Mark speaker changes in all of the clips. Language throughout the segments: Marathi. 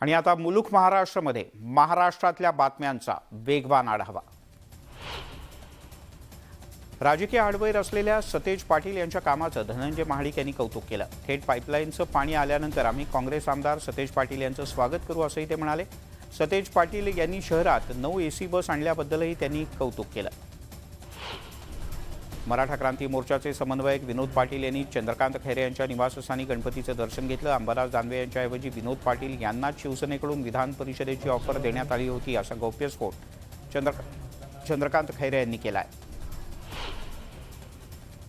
Speaker 1: आणि आता मुलुक महाराष्ट्रामध्ये महाराष्ट्रातल्या बातम्यांचा वेगवान आढावा। राजकीय आडवैर असलेल्या सतेज पाटील यांच्या कामाचं धनंजय महाडिक यांनी कौतुक केलं। थेट पाईपलाईनचं पाणी आल्यानंतर आम्ही काँग्रेस आमदार सतेज पाटील यांचं स्वागत करू असंही ते म्हणाले। सतेज पाटील यांनी शहरात 9 एसी बस आणल्याबद्दलही त्यांनी कौतुक केलं। मराठा क्रांती मोर्चाचे समन्वयक विनोद पाटील यांनी चंद्रकांत खैरे यांच्या निवासस्थानी गणपतीचं दर्शन घेतलं। अंबादास दानवे यांच्याऐवजी विनोद पाटील यांनाच शिवसेनेकडून विधान परिषदेची ऑफर देण्यात आली होती असा गौप्यस्फोट चंद्रकांत खैरे यांनी केलाय।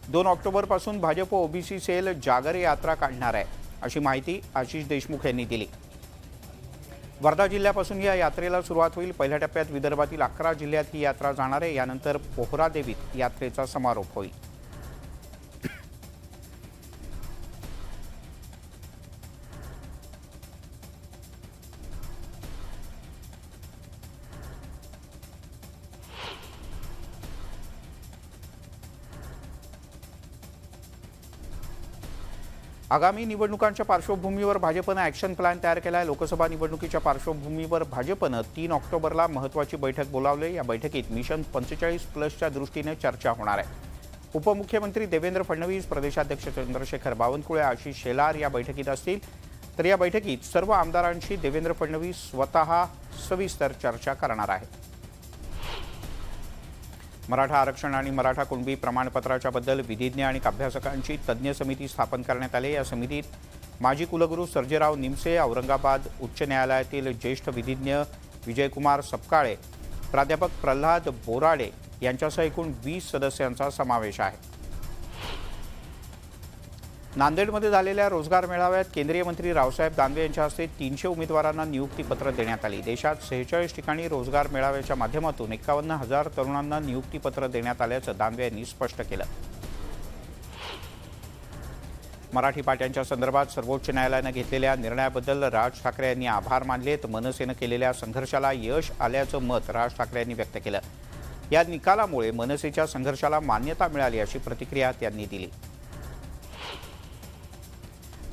Speaker 1: 2 ऑक्टोबरपासून भाजप ओबीसी सेल जागर यात्रा काढणार आहे अशी माहिती आशिष देशमुख यांनी दिली। वर्धा जिल्ह्यापासून या यात्रेला सुरुवात होईल। पहिल्या टप्प्यात विदर्भातील 11 जिल्ह्यात ही यात्रा जाणार आहे। यानंतर पोहरादेवीत यात्रेचा समारोप होईल। आगामी निवडणुकांच्या पार्श्वभूमीवर भाजपनं ॲक्शन प्लॅन तयार केला आहे। लोकसभा निवडणुकीच्या पार्श्वभूमीवर भाजपनं 3 ऑक्टोबरला महत्त्वाची बैठक बोलावली। या बैठकीत मिशन 45+ दृष्टीने चर्चा होणार आहे। उपमुख्यमंत्री देवेंद्र फडणवीस, प्रदेशाध्यक्ष चंद्रशेखर बावनकुळे, आशिष शेलार या बैठकीत असतील। तर या बैठकीत सर्व आमदारांशी देवेंद्र फडणवीस स्वतः सविस्तर चर्चा करणार आहेत। मराठा आरक्षण आणि मराठा कुणबी प्रमाणपत्राच्या बद्दल विधिज्ञ आणि अभ्यासकांची तज्ज्ञ समिती स्थापन करण्यात आली। या समितीत माजी कुलगुरू सर्जेराव निमसे, औरंगाबाद उच्च न्यायालयातील ज्येष्ठ विधिज्ञ विजयकुमार सपकाळे, प्राध्यापक प्रल्हाद बोराडे यांच्यासह एकूण 20 सदस्यांचा समावेश आहे। नांदेडमध्ये झालेल्या रोजगार मेळाव्यात केंद्रीय मंत्री रावसाहेब दानवे यांच्या हस्ते 300 उमेदवारांना नियुक्तीपत्र देण्यात आली। देशात 46 ठिकाणी रोजगार मेळाव्याच्या माध्यमातून 51,000 तरुणांना नियुक्तीपत्र देण्यात आल्याचं दानवे यांनी स्पष्ट केलं। मराठी पाट्यांच्या संदर्भात सर्वोच्च न्यायालयानं घेतलेल्या निर्णयाबद्दल राज ठाकरे यांनी आभार मानलेत। मनसेनं केलेल्या संघर्षाला यश आल्याचं मत राज ठाकरे यांनी व्यक्त केलं। या निकालामुळे मनसेच्या संघर्षाला मान्यता मिळाली अशी प्रतिक्रिया त्यांनी दिली।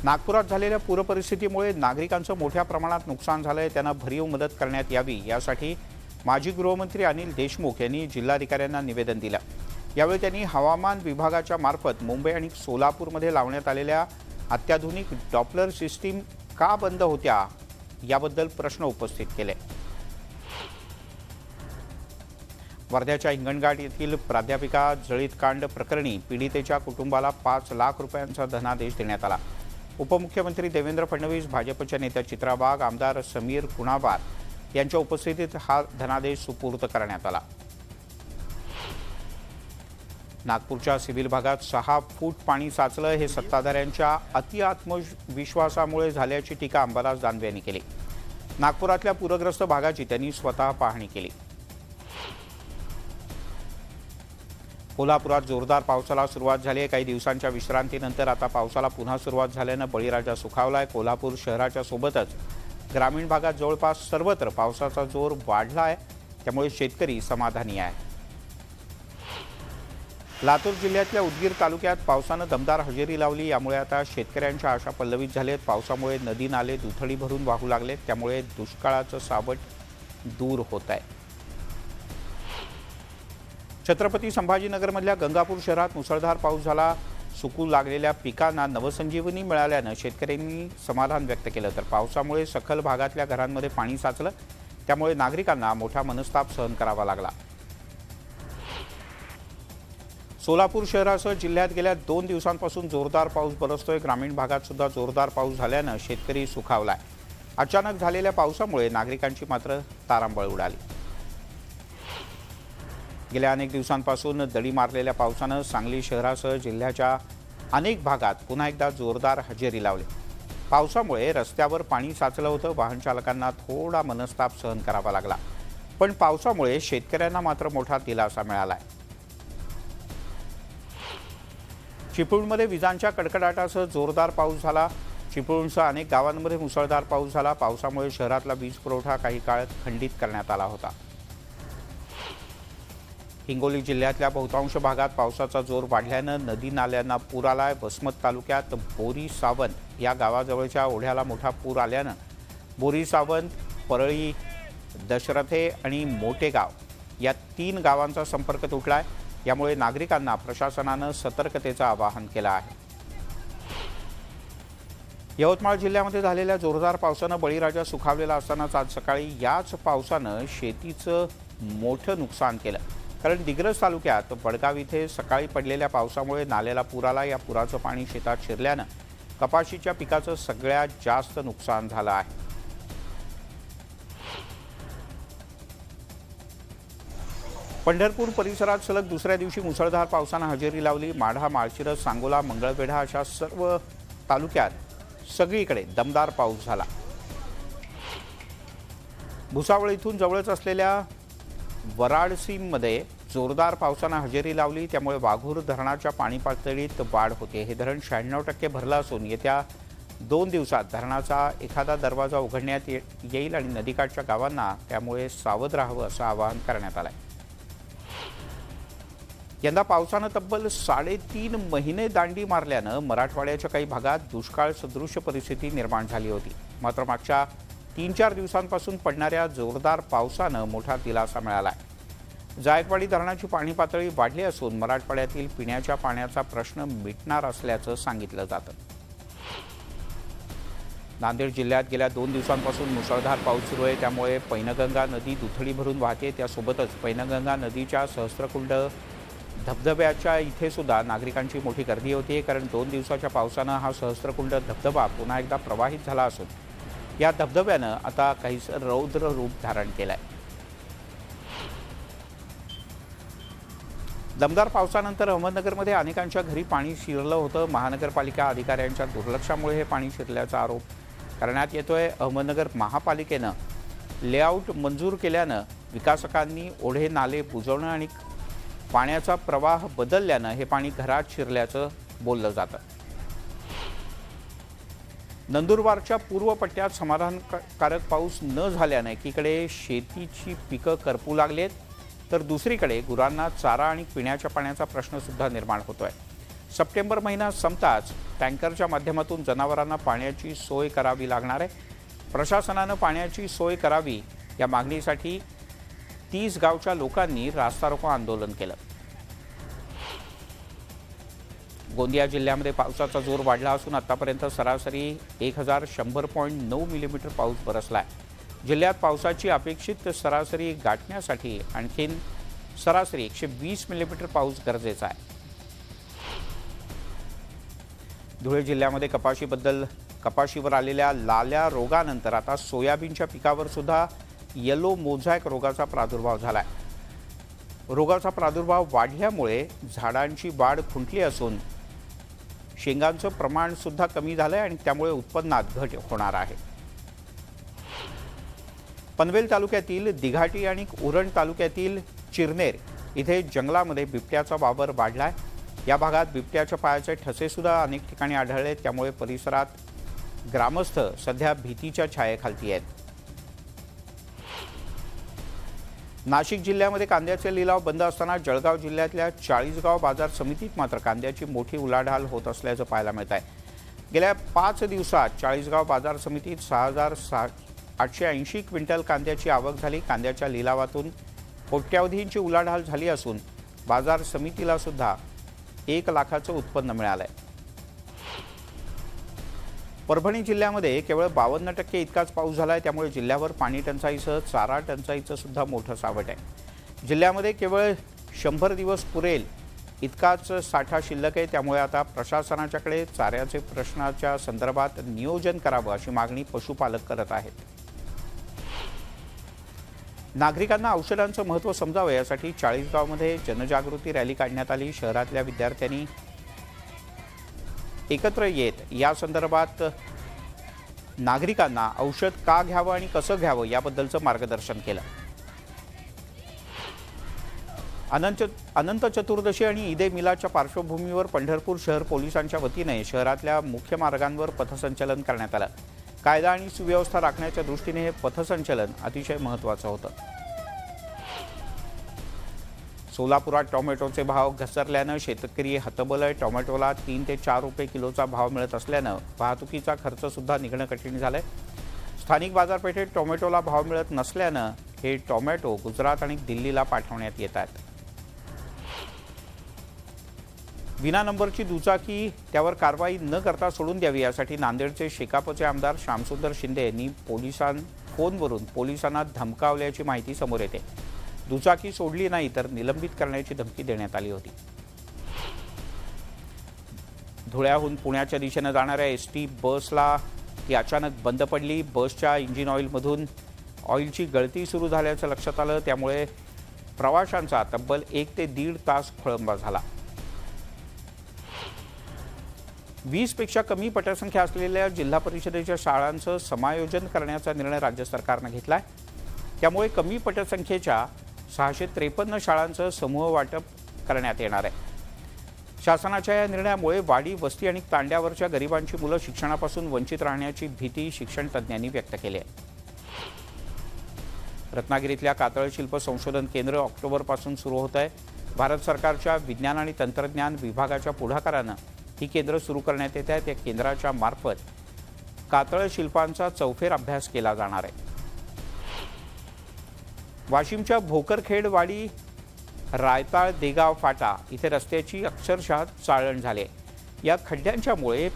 Speaker 1: नागपुरात झालेल्या पूरपरिस्थितीमुळे नागरिकांचं मोठ्या प्रमाणात नुकसान झालंय। त्यांना भरीव मदत करण्यात यावी यासाठी माजी गृहमंत्री अनिल देशमुख यांनी जिल्हाधिकाऱ्यांना निवेदन दिलं। यावेळी त्यांनी हवामान विभागाच्या मार्फत मुंबई आणि सोलापूरमध्ये लावण्यात आलेल्या अत्याधुनिक डॉपलर सिस्टीम का बंद होत्या याबद्दल प्रश्न उपस्थित केले। वर्ध्याच्या हिंगणघाट येथील प्राध्यापिका जळीत कांड प्रकरणी पीडितेच्या कुटुंबाला 5 लाख रुपयांचा धनादेश देण्यात आला। उपमुख्यमंत्री देवेंद्र फडणवीस, भाजपच्या नेत्या चित्रा वाघ, आमदार समीर कुणाबार यांच्या उपस्थितीत हा धनादेश सुपूर्द करण्यात आला। नागपूरच्या सिव्हिल भागात 6 फूट पाणी साचलं। हे सत्ताधाऱ्यांच्या अति आत्मविश्वासामुळे झाल्याची टीका अंबादास दानवे यांनी केली। नागपुरातल्या पूरग्रस्त भागाची त्यांनी स्वतः पाहणी केली। कोल्हापुरात जोरदार पावसाला सुरुवात झाली आहे। काही दिवसांच्या विश्रांतीनंतर आता पावसाला पुन्हा सुरुवात झाल्यानं बळीराजा सुखावलाय। कोल्हापूर शहराच्या सोबतच ग्रामीण भागात जवळपास सर्वत्र पावसाचा जोर वाढला आहे, त्यामुळे शेतकरी समाधानी आहे। लातूर जिल्ह्यातल्या उदगीर तालुक्यात पावसानं दमदार हजेरी लावली। यामुळे आता शेतकऱ्यांच्या आशा पल्लवित झालेत। पावसामुळे नदी नाले दुथडी भरून वाहू लागलेत, त्यामुळे दुष्काळाचं सावट दूर होत आहे। छत्रपती संभाजीनगरमधल्या गंगापूर शहरात मुसळधार पाऊस झाला। सुकू लागलेल्या पिकांना नवसंजीवनी मिळाल्यानं शेतकऱ्यांनी समाधान व्यक्त केलं। तर पावसामुळे सखल भागातल्या घरांमध्ये पाणी साचलं, त्यामुळे नागरिकांना मोठा मनस्ताप सहन करावा लागला। सोलापूर शहरासह जिल्ह्यात गेल्या 2 दिवसांपासून जोरदार पाऊस बरसतोय। ग्रामीण भागात सुद्धा जोरदार पाऊस झाल्यानं शेतकरी सुखावलाय। अचानक झालेल्या पावसामुळे नागरिकांची मात्र तारांबळ उडाली। गेल्या अनेक दिवसांपासून दडी मारलेल्या पावसानं सांगली शहरासह जिल्ह्याच्या अनेक भागात पुन्हा एकदा जोरदार हजेरी लावली। पावसामुळे रस्त्यावर पाणी साचलं होतं। वाहन चालकांना थोडा मनस्ताप सहन करावा लागला, पण पावसामुळे शेतकऱ्यांना मात्र मोठा दिलासा मिळालाय। चिपळूणमध्ये विजांच्या कडकडाटासह जोरदार पाऊस झाला। चिपळूणसह अनेक गावांमध्ये मुसळधार पाऊस झाला। पावसामुळे शहरातला वीज पुरवठा काही काळ खंडित करण्यात आला होता। हिंगोली जिल्ह्यातल्या बहुतांश भागात पावसाचा जोर वाढल्यानं नदी नाल्यांना पूर आलाय। वसमत तालुक्यात बोरी सावंत या गावाजवळच्या ओढ्याला मोठा पूर आल्यानं बोरी सावंत, परळी, दशरथे आणि मोठेगाव या 3 गावांचा संपर्क तुटलाय। यामुळे नागरिकांना प्रशासनानं सतर्कतेचं आवाहन केलं आहे। यवतमाळ जिल्ह्यामध्ये झालेल्या जोरदार पावसानं बळीराजा सुखावलेला असतानाच आज सकाळी याच पावसानं शेतीचं मोठं नुकसान केलं। कारण दिग्रस तालुक्यात वडगाव इथे सकाळी पडलेल्या पावसामुळे नाल्याला पूर आला। या पुराचं पाणी शेतात शिरल्यानं कपाशीच्या पिकाचं सगळ्यात जास्त नुकसान झालं आहे। पंढरपूर परिसरात सलग दुसऱ्या दिवशी मुसळधार पावसानं हजेरी लावली। माढा, माळशिरस, सांगोला, मंगळवेढा अशा सर्व तालुक्यात सगळीकडे दमदार पाऊस झाला। भुसावळ इथून जवळच असलेल्या वराडसीमध्ये जोरदार पावसानं हजेरी लावली। त्यामुळे वाघूर धरणाच्या पाणी पातळीत वाढ होते। हे धरण 96% भरलं असून येत्या 2 दिवसात धरणाचा एखादा दरवाजा उघडण्यात येईल आणि नदीकाठच्या गावांना त्यामुळे सावध राहावं असं आवाहन करण्यात आलंय। यंदा पावसानं तब्बल 3.5 महिने दांडी मारल्यानं मराठवाड्याच्या काही भागात दुष्काळ सदृश परिस्थिती निर्माण झाली होती। मात्र मागच्या 3-4 दिवसांपासून पडणाऱ्या जोरदार पावसानं मोठा दिलासा मिळालाय। जायकवाडी धरणाची पाणी पातळी वाढली असून मराठवाड्यातील पिण्याच्या पाण्याचा प्रश्न मिटणार असल्याचं सांगितलं जातं। नांदेड जिल्ह्यात गेल्या 2 दिवसांपासून मुसळधार पाऊस सुरू आहे। त्यामुळे पैनगंगा नदी दुथडी भरून वाहते। त्यासोबतच पैनगंगा नदीच्या सहस्त्रकुंड धबधब्याच्या इथे सुद्धा नागरिकांची मोठी गर्दी होती। कारण 2 दिवसाच्या पावसानं हा सहस्त्रकुंड धबधबा पुन्हा एकदा प्रवाहित झाला असून या धबधब्यानं आता काहीसं रौद्र रूप धारण केलंय। दमदार पावसानंतर अहमदनगरमध्ये अनेकांच्या घरी पाणी शिरलं होतं। महानगरपालिका अधिकाऱ्यांच्या दुर्लक्षामुळे हे पाणी शिरल्याचा आरोप करण्यात येतोय। अहमदनगर महापालिकेनं लेआउट मंजूर केल्यानं विकासकांनी ओढे नाले बुजवणं आणि पाण्याचा प्रवाह बदलल्यानं हे पाणी घरात शिरल्याचं बोललं जातं। नंदुरबारच्या पूर्व पट्ट्यात समाधानकारक पाऊस न झाल्याने एकीकडे शेतीची पिकं करपू लागलेत तर दुसरीकडे गुरांना चारा आणि पिण्याच्या पाण्याचा प्रश्न सुद्धा निर्माण होतोय। सप्टेंबर महिना संपताच टँकरच्या माध्यमातून जनावरांना पाण्याची सोय करावी लागणार आहे। प्रशासनानं पाण्याची सोय करावी या मागणीसाठी 30 गावच्या लोकांनी रास्ता रोको आंदोलन केलं। गोंदिया जिल्ह्यामध्ये पावसाचा जोर वाढला असून आतापर्यंत सरासरी 1100.9 मिलीमीटर पाऊस बरसलाय। जिल्ह्यात पावसाची अपेक्षित सरासरी गाठण्यासाठी आणखीन सरासरी 120 मिलीमीटर पाऊस गरजेचा आहे। धुळे जिल्ह्यामध्ये कपाशीवर आलेल्या लाल्या रोगानंतर आता सोयाबीनच्या पिकावर सुद्धा येलो मोझॅक रोगाचा प्रादुर्भाव झालाय। रोगाचा प्रादुर्भाव वाढल्यामुळे झाडांची वाढ खुंटली असून शेंगांचं प्रमाण सुद्धा कमी झालंय आणि त्यामुळे उत्पन्नात घट होणार आहे। पनवेल तालुक्यातील दिघाटी आणि उरण तालुक्यातील चिरनेर इथे जंगलामध्ये बिबट्याचा वावर वाढलाय। या भागात बिबट्याच्या पायाचे ठसे सुद्धा अनेक ठिकाणी आढळले। त्यामुळे परिसरात ग्रामस्थ सध्या भीतीच्या छायेखाली आहेत। नाशिक जिल्ह्यामध्ये कांद्याचे लिलाव बंद असताना जळगाव जिल्ह्यातल्या 40गाव बाजार समितीत मात्र कांद्याची मोठी उलाढाल होत असल्याचं पाहायला मिळत आहे। गेल्या 5 दिवसात 40गाव बाजार समितीत 6,880 क्विंटल कांद्याची आवक झाली। कांद्याच्या लिलावातून कोट्यावधींची उलाढाल झाली असून बाजार समितीला सुद्धा 1 लाखाचं उत्पन्न मिळालंय। परभणी जिल्ह्यामध्ये केवळ 52% इतकाच पाऊस झालाय। त्यामुळे जिल्ह्यावर पाणी टंचाईसह चारा टंचाईचं सुद्धा मोठं सावट आहे। जिल्ह्यामध्ये केवळ 100 दिवस पुरेल इतकाच साठा शिल्लक आहे। त्यामुळे आता प्रशासनाच्याकडे चाऱ्याचे प्रश्नाच्या संदर्भात नियोजन करावं अशी मागणी पशुपालक करत आहेत। नागरिकांना औषधांचं महत्त्व समजावं यासाठी 40गावमध्ये जनजागृती रॅली काढण्यात आली। शहरातल्या विद्यार्थ्यांनी एकत्र येत या संदर्भात नागरिकांना औषध का घ्यावं आणि कसं घ्यावं याबद्दलचं मार्गदर्शन केलं। अनंत चतुर्दशी आणि ईद ए मिलादच्या पार्श्वभूमीवर पंढरपूर शहर पोलिसांच्या वतीने शहरातल्या मुख्य मार्गांवर पथसंचलन करण्यात आलं। कायदा आणि सुव्यवस्था राखण्याच्या दृष्टीने हे पथसंचलन अतिशय महत्त्वाचं होतं। सोलापुरात टोमॅटोचे भाव घसरल्यानं शेतकरी हतबल आहे। टोमॅटोला 3 ते 4 रुपये किलोचा भाव मिळत असल्यानं वाहतुकीचा खर्च सुद्धा निघणं कठीण झालंय। स्थानिक बाजारपेठेत टोमॅटोला भाव मिळत नसल्यानं हे टोमॅटो गुजरात आणि दिल्लीला पाठवण्यात येत आहेत. विना नंबरची दुचाकी त्यावर कारवाई न करता सोडून द्यावी यासाठी नांदेडचे शेकापचे आमदार श्यामसुंदर शिंदे यांनी फोनवरून पोलिसांना धमकावल्याची माहिती समोर येते. दुचाकी सोडली नाही तर निलंबित करण्याची धमकी देण्यात आली होती. धुळ्याहून पुण्याच्या दिशेने जाणाऱ्या एसटी बसला ती अचानक बंद पडली. बसच्या इंजिन ऑइलमधून ऑइलची गळती सुरू झाल्याचं लक्षात आलं. त्यामुळे प्रवाशांचा तब्बल 1 ते 1.5 तास खोळंबा झाला. 20 पेक्षा कमी पटसंख्या असलेल्या जिल्हा परिषदेच्या शाळांचं समायोजन करण्याचा निर्णय राज्य सरकारनं घेतलाय. त्यामुळे कमी पटसंख्येच्या 653 शाळांचं समूह वाटप करण्यात येणार आहे. शासनाच्या या निर्णयामुळे वाडी, वस्ती आणि तांड्यावरच्या गरिबांची मुलं शिक्षणापासून वंचित राहण्याची भीती शिक्षण तज्ज्ञांनी व्यक्त केली आहे. रत्नागिरीतल्या कातळ शिल्प संशोधन केंद्र ऑक्टोबरपासून सुरू होत आहे. भारत सरकारच्या विज्ञान आणि तंत्रज्ञान विभागाच्या पुढाकारानं ही केंद्र सुरू करण्यात येत आहेत. या केंद्राच्या मार्फत कातळ शिल्पांचा चौफेर अभ्यास केला जाणार आहे. वाशिमच्या भोकरखेड वाडी रायताळ देगाव फाटा इथे रस्त्याची अक्षरशः चाळण झाली आहे. या खड्ड्यांच्यामुळे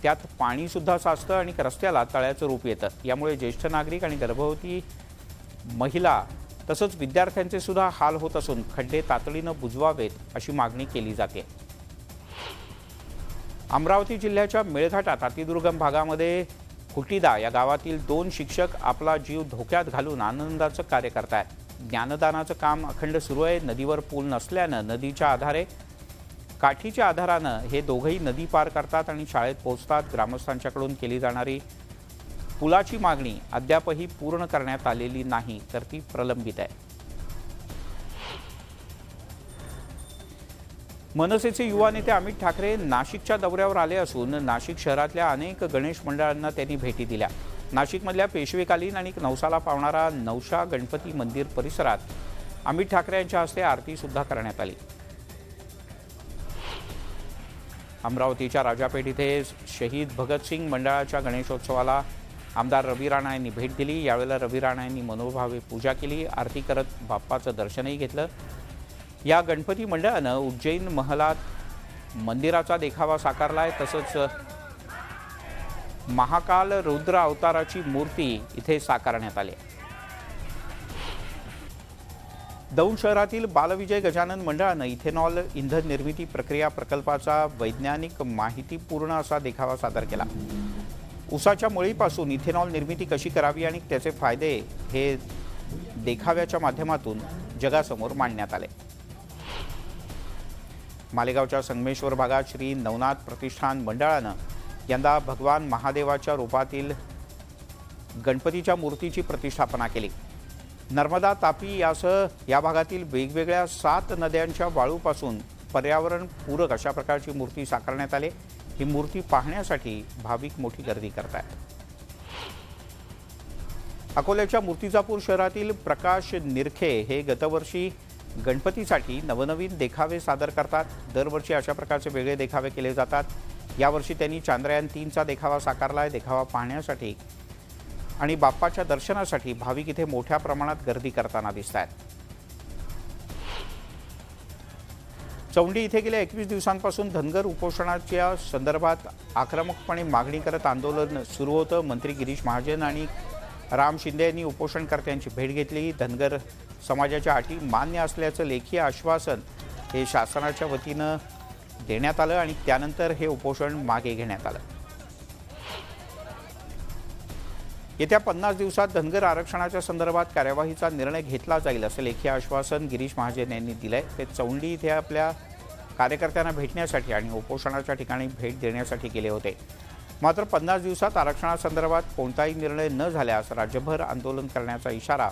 Speaker 1: त्यात पाणी सुद्धा साचतं आणि रस्त्याला तळ्याचं रूप येतं. यामुळे ज्येष्ठ नागरिक आणि गर्भवती महिला तसंच विद्यार्थ्यांचे सुद्धा हाल होत असून खड्डे तातडीनं बुजवावेत अशी मागणी केली जाते. अमरावती जिल्ह्याच्या मेळघाटात अतिदुर्गम भागामध्ये कुटीदा या गावातील 2 शिक्षक आपला जीव धोक्यात घालून आनंदाचं कार्य करतायत. ज्ञानदानाचं काम अखंड सुरू आहे. नदीवर पूल नसल्यानं नदीच्या आधारे काठीच्या आधारानं हे दोघंही नदी पार करतात आणि शाळेत पोहोचतात. ग्रामस्थांच्याकडून केली जाणारी पुलाची मागणी अद्यापही पूर्ण करण्यात आलेली नाही, तर ती प्रलंबित आहे. मनसेचे युवा नेते अमित ठाकरे नाशिकच्या दौऱ्यावर आले असून नाशिक शहरातल्या अनेक गणेश मंडळांना त्यांनी भेटी दिल्या. नाशिकमधल्या पेशवेकालीन आणि नवसाला पावणारा नवशा गणपती मंदिर परिसरात अमित ठाकरे यांच्या हस्ते आरती सुद्धा करण्यात आली. अमरावतीच्या राजापेठ इथे शहीद भगतसिंग मंडळाच्या गणेशोत्सवाला आमदार रवी राणा यांनी भेट दिली. यावेळेला रवी राणा यांनी मनोभावे पूजा केली, आरती करत बाप्पाचं दर्शनही घेतलं. या गणपती मंडळानं उज्जैन महलात मंदिराचा देखावा साकारलाय. तसंच महाकाल रुद्र अवताराची मूर्ती इथे साकारण्यात आली. दौंड शहरातील बालविजय गजानन मंडळानं इथेनॉल इंधन निर्मिती प्रक्रिया प्रकल्पाचा वैज्ञानिक माहितीपूर्ण असा देखावा सादर केला. ऊसाच्या मळीपासून इथेनॉल निर्मिती कशी करावी आणि त्याचे फायदे हे देखाव्याच्या माध्यमातून जगासमोर मांडण्यात आले. मालेगावच्या संगमेश्वर भागात श्री नवनाथ प्रतिष्ठान मंडळानं यंदा भगवान महादेवाच्या रूपातील गणपतीच्या मूर्तीची प्रतिष्ठापना केली. नर्मदा, तापी यासह या भागातील वेगवेगळ्या 7 नद्यांच्या वाळूपासून पर्यावरणपूरक अशा प्रकारची मूर्ती साकारण्यात आली. ही मूर्ती पाहण्यासाठी भाविक मोठी गर्दी करतात. अकोल्याच्या मूर्तिजापूर शहरातील प्रकाश निरखे हे गतवर्षी गणपतीसाठी नवनवीन देखावे सादर करतात. दरवर्षी अशा प्रकारचे वेगळे देखावे केले जातात. यावर्षी त्यांनी चांद्रयान 3चा देखावा साकारलाय. देखावा पाहण्यासाठी आणि बाप्पाच्या दर्शनासाठी भाविक इथे मोठ्या प्रमाणात गर्दी करताना दिसत आहेत. चौंडी इथे गेल्या 21 दिवसांपासून धनगर उपोषणाच्या संदर्भात आक्रमकपणे मागणी करत आंदोलन सुरू होतं. मंत्री गिरीश महाजन आणि राम शिंदे यांनी उपोषणकर्त्यांची भेट घेतली. धनगर समाजाच्या अटी मान्य असल्याचं लेखी आश्वासन हे शासनाच्या वतीनं देण्यात आलं आणि त्यानंतर हे उपोषण मागे घेण्यात आलं. येत्या 50 दिवसात धनगर आरक्षणाच्या संदर्भात कार्यवाहीचा निर्णय घेतला जाईल असं लेखी आश्वासन गिरीश महाजन यांनी दिलंय. ते चौंडी इथे आपल्या कार्यकर्त्यांना भेटण्यासाठी आणि उपोषणाच्या ठिकाणी भेट देण्यासाठी गेले होते. मात्र 50 दिवसात आरक्षणासंदर्भात कोणताही निर्णय न झाल्यास राज्यभर आंदोलन करण्याचा इशारा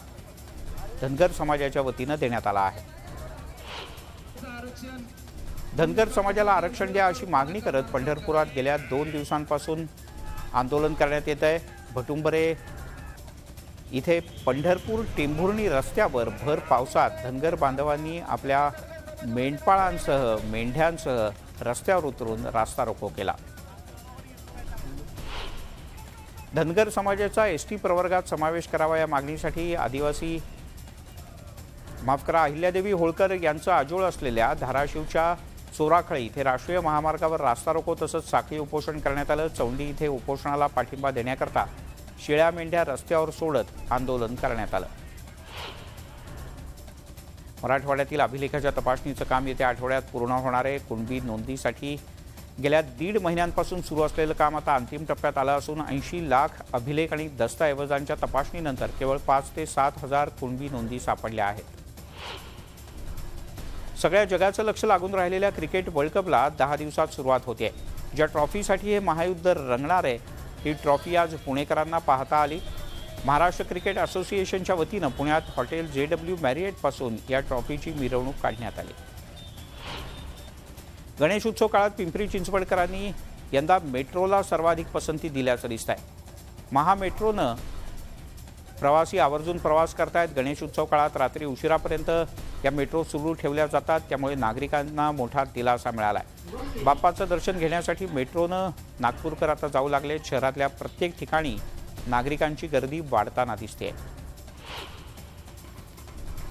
Speaker 1: धनगर समाजाच्या वतीनं देण्यात आला आहे. धनगर समाजाला आरक्षण द्या अशी मागणी करत पंढरपुरात गेल्या 2 दिवसांपासून आंदोलन करण्यात येत आहे. भटुंबरे इथे पंढरपूर टेंभुर्णी रस्त्यावर भर पावसात धनगर बांधवांनी आपल्या मेंढपाळांसह मेंढ्यांसह रस्त्यावर उतरून रास्ता रोको केला. धनगर समाजाचा एसटी प्रवर्गात समावेश करावा या मागणीसाठी अहिल्यादेवी होळकर यांचं आजोळ असलेल्या धाराशिवच्या चोराखळी इथे राष्ट्रीय महामार्गावर रास्ता रोको तसंच साखळी उपोषण करण्यात आलं। चौंडी इथे उपोषणाला पाठिंबा देण्याकरता शेळ्या मेंढ्या रस्त्यावर सोडत आंदोलन करण्यात आलं। मराठवाड्यातील अभिलेखाच्या तपासणीचं काम येत्या आठवड्यात पूर्ण होणार आहे। कुणबी नोंदीसाठी गेल्या 1.5 महिन्यांपासून सुरू असलेलं काम आता अंतिम टप्प्यात आलं असून 80 लाख अभिलेख आणि दस्तऐवजांच्या तपासणीनंतर केवळ 5 ते 7 हजार कुणबी नोंदी सापडल्या आहेत। सगळ्या जगाचं लक्ष लागून राहिलेल्या क्रिकेट वर्ल्ड कपला 10 दिवसात सुरुवात होते। ज्या ट्रॉफीसाठी हे महायुद्ध रंगणार आहे ही ट्रॉफी आज पुणेकरांना पाहता आली। महाराष्ट्र क्रिकेट असोसिएशनच्या वतीनं पुण्यात हॉटेल JW मॅरिएट पासून या ट्रॉफीची मिरवणूक काढण्यात आली। गणेश उत्सव काळात पिंपरी चिंचवडकरांनी यंदा मेट्रोला सर्वाधिक पसंती दिल्याचं दिसतंय। महामेट्रोनं प्रवासी आवर्जून प्रवास करतायत। गणेश उत्सव काळात रात्री उशिरापर्यंत या मेट्रो सुरू ठेवल्या जातात, त्यामुळे नागरिकांना मोठा दिलासा मिळालाय। बाप्पाचं दर्शन घेण्यासाठी मेट्रोनं नागपूरकर आता जाऊ लागले। शहरातल्या प्रत्येक ठिकाणी नागरिकांची गर्दी वाढताना दिसते।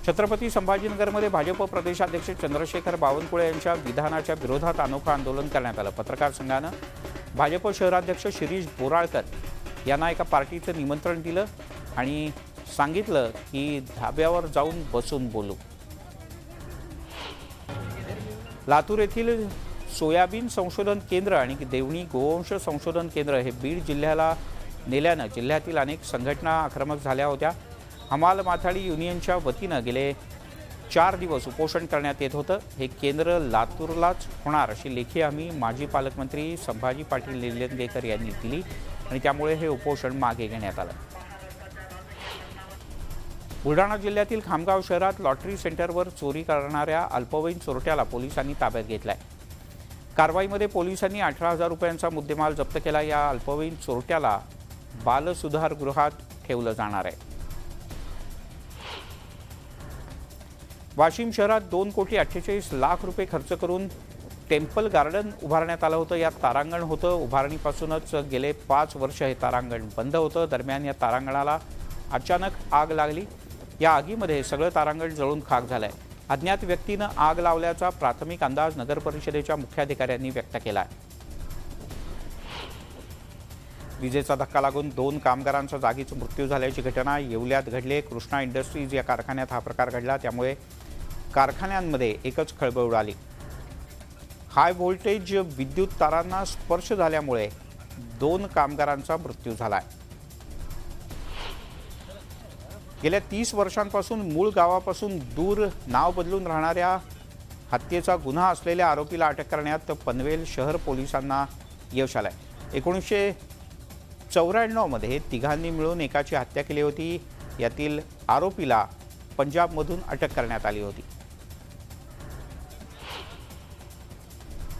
Speaker 1: छत्रपती संभाजीनगरमध्ये भाजप प्रदेशाध्यक्ष चंद्रशेखर बावनकुळे यांच्या विधानाच्या विरोधात अनोखं आंदोलन करण्यात आलं। पत्रकार संघानं भाजप शहराध्यक्ष शिरीष बोराळकर यांना एका पार्टीचं निमंत्रण दिलं आणि सांगितलं की धाब्यावर जाऊन बसून बोलू। लातूर येथील सोयाबीन संशोधन केंद्र आणि देवणी गोवंश संशोधन केंद्र हे बीड जिल्ह्याला नेल्यानं जिल्ह्यातील अनेक संघटना आक्रमक झाल्या होत्या। हमाल माथाडी युनियनच्या वतीनं गेले 4 दिवस उपोषण करण्यात येत होतं। हे केंद्र लातूरलाच होणार अशी लेखी हमी माजी पालकमंत्री संभाजी पाटील निलंगेकर यांनी दिली आणि त्यामुळे हे उपोषण मागे घेण्यात आलं। बुलढाणा जिल्ह्यातील खामगाव शहरात लॉटरी सेंटरवर चोरी करणाऱ्या अल्पवयीन चोरट्याला पोलिसांनी ताब्यात घेतलाय। कारवाईमध्ये पोलिसांनी 18,000 रुपयांचा मुद्देमाल जप्त केला। या अल्पवयीन चोरट्याला बालसुधारगृहात ठेवलं जाणार आहे। वाशिम शहरात 2,48,00,000 रुपये खर्च करून टेम्पल गार्डन उभारण्यात आलं होतं। यात तारांगण होतं। उभारणीपासूनच गेले 5 वर्ष हे तारांगण बंद होतं। दरम्यान या तारांगणाला अचानक आग लागली। या आगीमध्ये सगळं तारांगण जळून खाक झालंय। अज्ञात व्यक्तीनं आग लावल्याचा प्राथमिक अंदाज नगर परिषदेच्या मुख्याधिकाऱ्यांनी व्यक्त केला आहे। विजेचा धक्का लागून 2 कामगारांचा जागीच मृत्यू झाल्याची घटना येवल्यात घडली। कृष्णा इंडस्ट्रीज या कारखान्यात हा प्रकार घडला, त्यामुळे कारखान्यांमध्ये एकच खळबळ उडाली। हाय व्होल्टेज विद्युत तारांना स्पर्श झाल्यामुळे 2 कामगारांचा मृत्यू झालाय। गेल्या 30 वर्षांपासून मूळ गावापासून दूर नाव बदलून राहणाऱ्या हत्येचा गुन्हा असलेल्या आरोपीला अटक करण्यात पनवेल शहर पोलिसांना यश आलंय। 1994 मध्ये तिघांनी मिळून एकाची हत्या केली होती। यातील आरोपीला पंजाबमधून अटक करण्यात आली होती।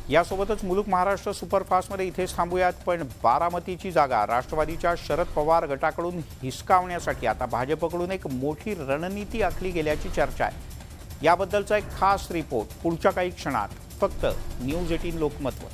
Speaker 1: यासोबतच मुलुक महाराष्ट्र सुपरफास्टमध्ये इथेच थांबूयात, पण बारामतीची जागा राष्ट्रवादीच्या शरद पवार गटाकडून हिसकावण्यासाठी आता भाजपकडून एक मोठी रणनीती आखली गेल्याची चर्चा आहे। याबद्दलचा एक खास रिपोर्ट पुढच्या काही क्षणात फक्त न्यूज 18 लोकमतवर।